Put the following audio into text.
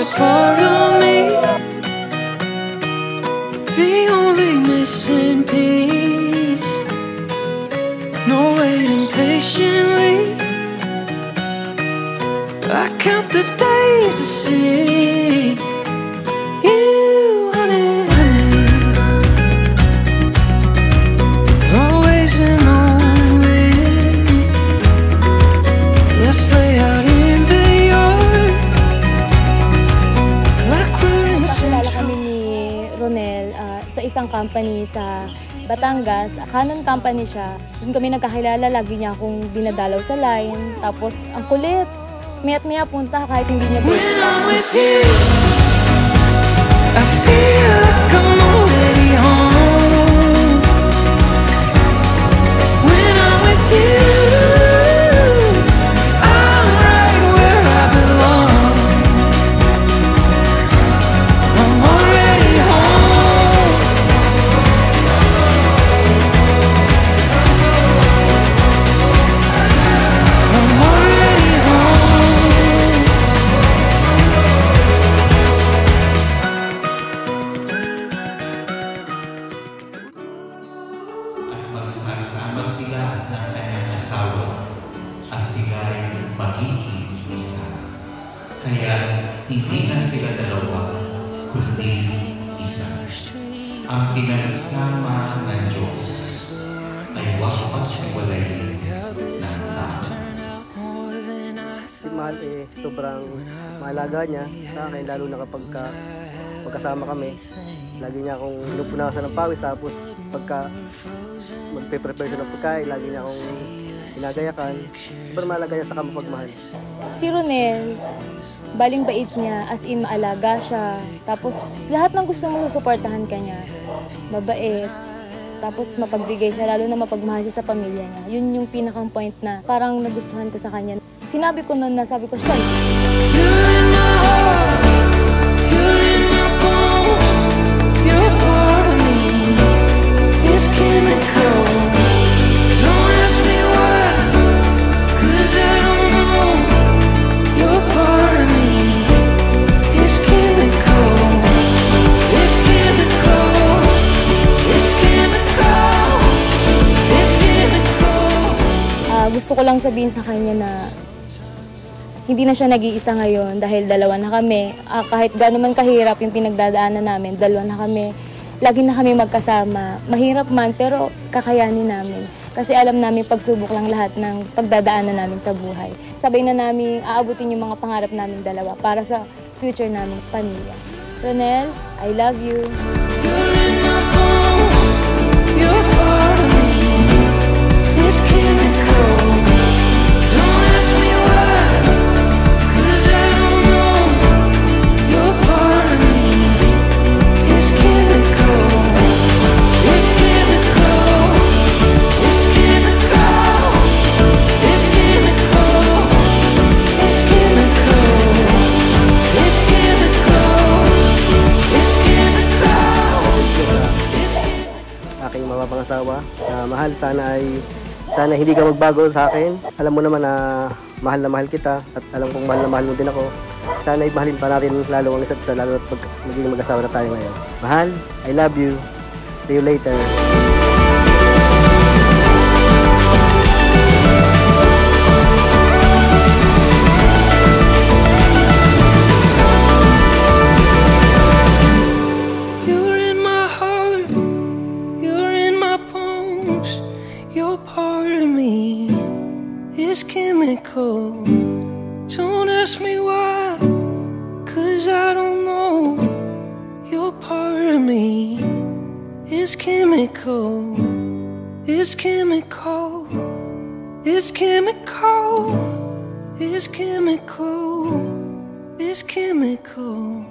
you're part of me, the only missing piece. No waiting patiently, I count the days to see you, honey, honey. Always and only. Let's lay out in the yard like we're in Nakilala Central. kami ni Ronel sa isang company sa Batangas. Canon company siya. Doon kami nagkakilala, lagi niya akong dinadalaw sa line. Tapos ang kulit. Maya't maya punta kahit hindi niya When I'm with you, I feel like I'm already home. When I'm with you, I'm right where I belong. I'm already home. I'm already home. Magsasama sila ng kanyang asawa at sila'y magiging isa. Kaya hindi na sila dalawa, kundi isa. Ang pinagsama ng Diyos ay huwag paghiwalayin ng tao. Si Mahal sobrang maalaga niya sa akin, lalo na kapag magkasama kami. Lagi niya akong pinupunasan ng pawis, tapos pagka magpe-prepare siya ng pagkain, lagi niya akong ginagayakan. Sobrang maalaga niya sa kamapagmahal. Si Ronel, baling bait niya, as in maalaga siya. Tapos lahat ng gusto mo susuportahan ka niya. Mabait. Tapos mapagbigay siya, lalo na mapagmahal siya sa pamilya niya. Yun yung pinakang point na parang nagustuhan ko sa kanya. Sinabi ko noon na sabi ko, Sean, You're in my heart, you're in my bones, you're part of me, it's chemical. Don't ask me why, 'cause I don't know. You're part of me, it's chemical. It's chemical, it's chemical, it's chemical. gusto ko lang sabihin sa kanya na hindi na siya nag-iisa ngayon dahil dalawa na kami. Kahit gaano man kahirap yung pinagdadaanan namin, dalawa na kami. Lagi na kami magkasama. Mahirap man, pero kakayanin namin. Kasi alam namin pagsubok lang lahat ng pagdadaanan namin sa buhay. Sabay na namin aabutin yung mga pangarap namin dalawa para sa future namin pamilya. Ronel, I love you. You're in my bones, you're part of me, it's chemical. Don't ask me why, 'cause I don't know. You're part of me, it's chemical. It's chemical, it's chemical, it's chemical, it's chemical, it's chemical, it's chemical, it's chemical. Aking mapapangasawa, Mahal, sana hindi ka magbago sa akin. Alam mo naman na mahal kita at alam kong mahal na mahal mo din ako. Sana imahalin pa natin lalo ang isa't isa, lalo at pag magiging mag-asawa na tayo ngayon. Mahal, I love you. See you later. You're in my heart, you're in my bones, you're part of me, it's chemical. Don't ask me why, 'cause I don't know. You're part of me, it's chemical, it's chemical, it's chemical, it's chemical, it's chemical.